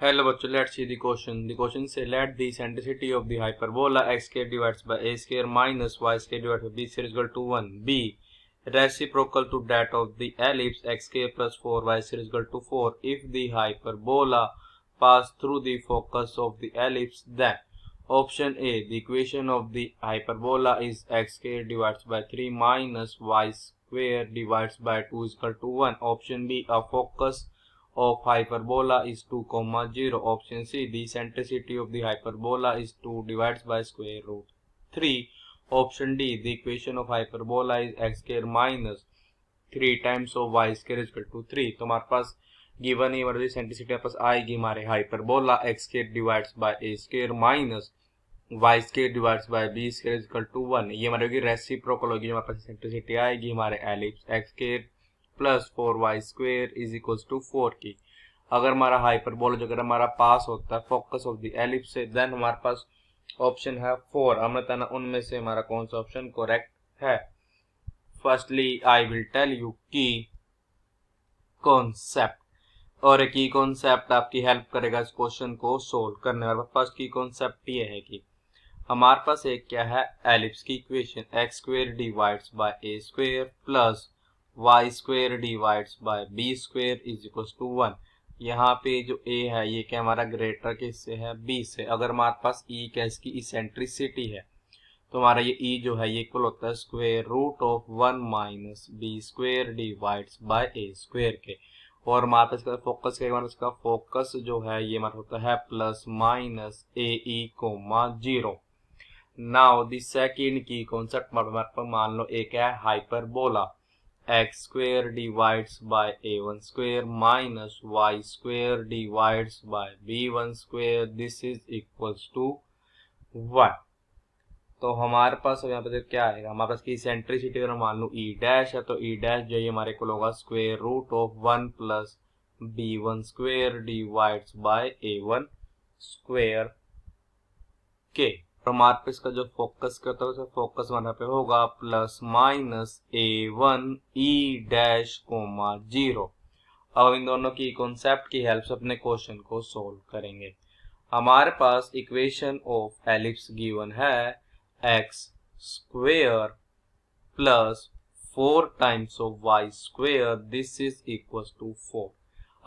Hello बच्चों, let's see the question. The question say let the eccentricity of the hyperbola x square divided by a square minus y square divided by b square is equal to 1 be reciprocal to that of the ellipse x square plus 4y square is equal to 4 if the hyperbola pass through the focus of the ellipse. Then option A, the equation of the hyperbola is x square divided by 3 minus y square divided by 2 is equal to 1. Option B, a focus of hyperbola is 2, 0. Option C, the eccentricity of the hyperbola is 2 divided by square root 3. Option D, the equation of hyperbola is x square minus 3 times of y square is equal to 3. तो हमारे पास given है हमारी eccentricity हमारे पास आएगी हमारे hyperbola x square divided by a square minus y square divided by b square is equal to 1. ये हमारी होगी रेसिप्रोकल होगी, हमारे पास eccentricity आएगी हमारे ellipse x square plus 4y square is equal to 4 की. अगर हमारा हाइपरबोला जो अगर हमारा पास होता है फोकस ऑफ द एलिप्स से, देन हमारे पास ऑप्शन है 4. हमने बताना उनमें से हमारा कौन सा ऑप्शन करेक्ट है. Firstly I will tell you की कॉन्सेप्ट, और एक की कॉन्सेप्ट आपकी हेल्प करेगा इस क्वेश्चन को सोल्व करने में. फर्स्ट की कॉन्सेप्ट ये है कि हमारे पास एक क्या है एलिप्स की equation x square divides by a square plus y square divides by b square is equal to 1. यहाँ पे जो a है ये क्या हमारा ग्रेटर किससे है b से. अगर हमारे पास e क्या इसकी इसेंट्रिसिटी है तो हमारा ये e जो है ये इक्वल होता है square root of 1 minus b square divides by a square के. और हमारे पास इसका फोकस क्या है, इसका फोकस जो है ये हमारा होता है plus minus A E coma 0. Now the second की कॉन्सेप्ट हमारे पास मान लो एक है hyperbola x square divides by a1 square minus y square divides by b1 square this is equals to 1. तो हमारे पास यहाँ पे क्या आएगा, हमारे पास की इसेंट्रिसिटी अगर मान लो e डैश है तो e डैश जो है हमारे को होगा square root of 1 plus b1 square divides by a1 square के. हमारे पे इसका जो फोकस करता है उसका फोकस हमारे पे होगा plus minus a1 e dash comma 0. अब इन दोनों की कॉन्सेप्ट की हेल्प से अपने क्वेश्चन को सोल्व करेंगे. हमारे पास इक्वेशन ऑफ एलिप्स गिवन है x square plus 4 times of y square this is equal to 4.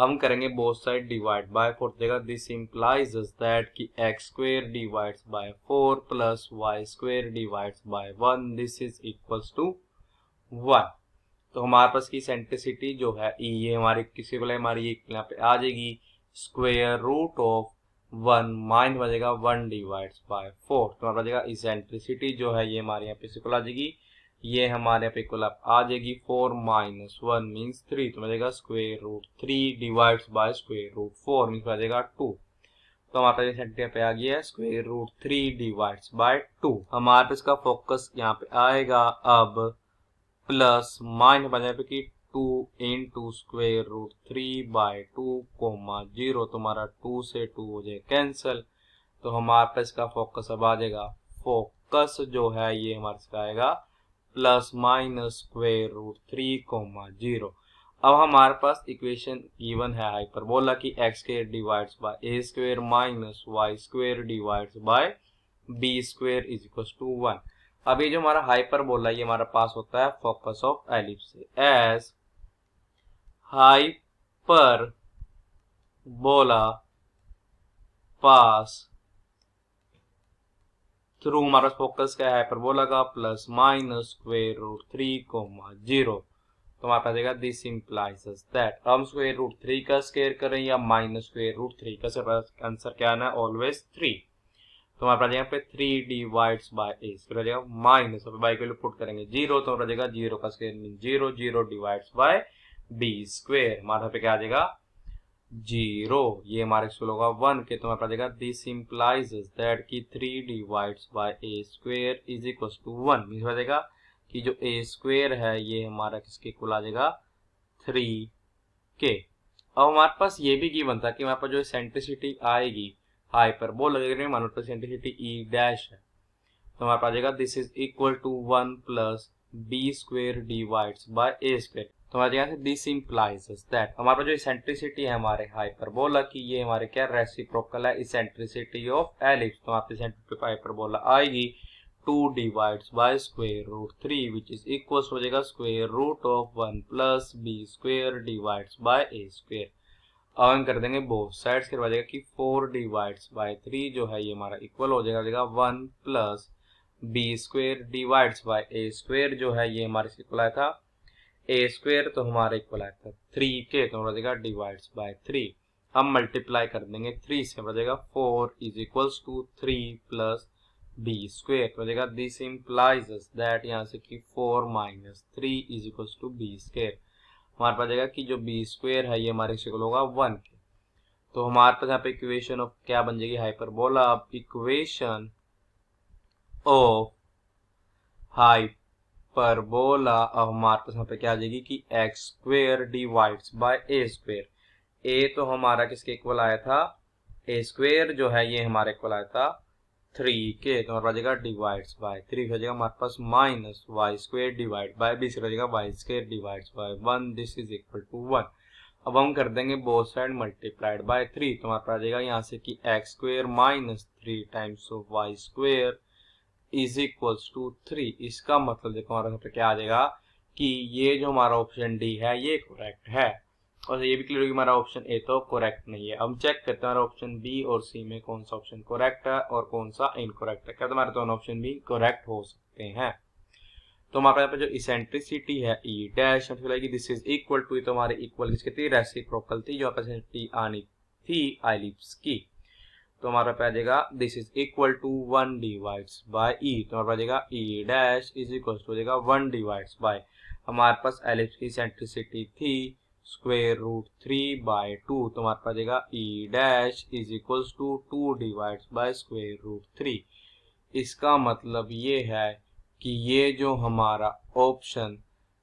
हम करेंगे बोथ साइड डिवाइड बाय 4 देगा. दिस इंप्लाइज दैट कि x square divides by 4 plus y square divides by 1 this is equals to 1. तो हमारे पास की centricity जो है e ये हमारी किसी को हमारी यहाँ पे आ जाएगी स्क्वेयर रूट ऑफ 1 माइनस बजेगा 1 डिवाइड्स बाय 4. तो हमारा बजेगा इसेंट्रिसिटी जो है ये हमारे यहाँ पे इक्वल आ जाएगी, ये हमारे यहाँ पे इक्वल आ जाएगी 4 माइनस 1 मीन्स 3. तो मिलेगा square root 3 divides by square root 4 means आ जाएगा 2. तो हमारे पास सेंटीमीटर पे आ गया है स्क्वेयर रूट 3 डिवाइड्स बाय 2. हमारे पास इसका फोकस यहाँ पे आएगा अब प्लस माइनस बन जाएगा कि 2 into square root 3 by 2 comma 0. तो हमारा 2 से 2 हो जाए कैंसिल. तो हमारे पास इसका फोकस अब आ जाएगा, फोकस जो है ये हमारे से आएगा plus minus square root 3 comma 0. अब हमारे पास इक्वेशन गिवन है हाइपरबोला की x square divides by a square minus y square divides by b square is equal to 1. अब ये जो हमारा हाइपरबोला ये हमारा पास होता है फोकस ऑफ एलिप्स से. एज हाइपरबोला पास थ्रू हमारा फोकस क्या है हाइपरबोला का plus minus square root 3 comma 0. तो हमारे पास आएगा दिस इंप्लाइज दैट. हम स्क्वायर रूट 3 का स्क्वायर करें या माइनस स्क्वायर रूट 3 का, आंसर क्या आना है ऑलवेज 3. तो हमारे पास यहाँ पे 3 डिवाइड्स बाय ए स्क्वायर आ जाएगा माइनस बाई के लिए पुट करेंगे 0 तो हमारा जाएगा 0 का square mean 0, 0 divides by b square हमारे पे क्या आ जाएगा 0. ये हमारे स्क्वायर होगा 1 के. तो हमारे पास जाएगा दिस इंप्लाइज दैट की 3 divides by a square is equal to 1 means हो जाएगा कि जो ए स्क्वायर है ये हमारा किसके इक्वल आ जाएगा 3 के. अब हमारे पास ये भी गिवन था कि हमारे पास जो सेंट्रिसिटी आएगी हाइपरबोला मान लो सेंट्रिसिटी ई डैश है तो हमारे पास आ जाएगा this is equal to 1 plus b square divides by a square. तो हमारे यहाँ से दिस इम्प्लाइज दैट हमारे पास जो इसेंट्रिसिटी है हमारे हाइपरबोला की, ये हमारे क्या रेसिप्रोकल है इसेंट्रिसिटी ऑफ एलिप्स। तो आपकी इसेंट्रिसिटी हाइपरबोला आएगी 2 divides by square root 3 which is equal हो जाएगा square root of 1 plus b square divides by a square. अब हम कर देंगे बोथ साइड्स, करवा जाएगा कि 4 डिवाइड्स बाय 3 जो है ये हमारा इक्वल हो जाएगा 1 plus b square divides by a square जो है ये हमारे इक्वल आया था ए स्क्वायर, तो हमारा इक्वल आया था 3 के, तो हो जाएगा डिवाइड्स बाय 3। हम मल्टीप्लाई कर देंगे 3 से, हो जाएगा 4 is equals to 3 plus b square, हो जाएगा दिस इम्प्लाइज दैट यहाँ से कि 4 minus 3 is equals to b square. हमारे पास जाएगा कि जो बी स्क्वायर है ये हमारे इक्वल होगा 1 के। तो हमारे पास यहाँ पे इक्वेशन ऑफ क्या बन जाएगी हाइपरबोला। अब इक्वेशन ऑफ हाइपरबोला अब हमारे पास यहाँ पे क्या आ जाएगी कि x square divides by a square. A तो हमारा किसके इक्वल आया था, ए स्क्वायर जो है ये हमारे इक्वल आया था 3 के, तो हमारे पास जाएगा डिवाइड्स बाय 3 हो जाएगा हमारे पास minus y square divide by b हो जाएगा y square divides by 1 this is equal to 1। अब हम कर देंगे बोथ साइड मल्टीप्लाइड बाय 3, तो हमारे पास आ जाएगा यहाँ से कि x square minus 3 times of y square is equals to 3। इसका मतलब देखो हमारे यहाँ पे क्या आ जाएगा कि ये जो हमारा ऑप्शन डी है ये करेक्ट है, और ये भी क्लियर होगी हमारा ऑप्शन ए तो करेक्ट नहीं है। हम चेक करते हैं हमारा ऑप्शन बी और सी में कौन सा ऑप्शन करेक्ट है और कौन सा इनकरेक्ट है। क्या हमारे दोनों ऑप्शन भी करेक्ट हो सकते हैं। तो हमारे यहाँ पे जो इसेंट्रिसिटी है e dash this is equal to, तो हमारे इक्वल किसकी थी, रेसिप्रोकल थी, जो इसेंट्रिसिटी आनी थी एलिप्स की। तो हमारा पे आ जाएगा this is equal to 1 divides by e, तो हमारा आ जाएगा e dash is equal to हो जाएगा 1 डिवाइड्स बाय, हमारे पास एलिप्स की इसेंट्रिसिटी थी स्क्वायर रूट 3 बाय 2, तो हमारे पास आ जाएगा e dash is equal to 2 divides by square root 3। इसका मतलब ये है कि ये जो हमारा ऑप्शन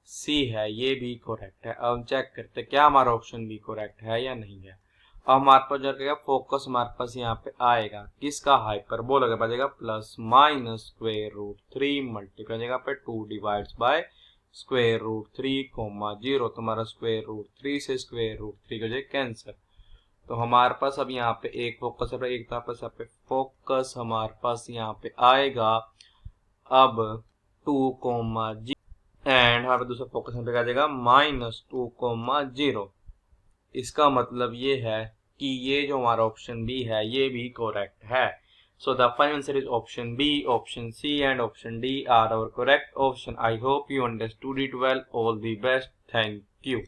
सी है ये भी करेक्ट है। अब हम चेक करते हैं क्या हमारा ऑप्शन भी करेक्ट है या नहीं है। अब हमारे पास जो क्या फोकस हमारे पास यहाँ पे आएगा किसका, हाइपरबोला का बचेगा plus minus square root 3 multiply जाएगा पे 2 divides by square root 3 comma 0, तो हमारा स्क्वायर रूट 3 से स्क्वायर रूट 3 हो जाए कैंसर। तो हमारे पास अब यहाँ पे एक फोकस है, एक यहाँ पे फोकस हमारे पास यहाँ पे आएगा अब 2 कोमा 0 एंड हमारे पास दूसरा फोकस यहाँ पे आ जाएगा माइनस 2 कोमा 0। इसका मतलब ये है कि ये जो हमारा ऑप्शन बी है ये भी करेक्ट है। So the final answer is option b, option c and option d are our correct option. I hope you understood it well. All the best, thank you.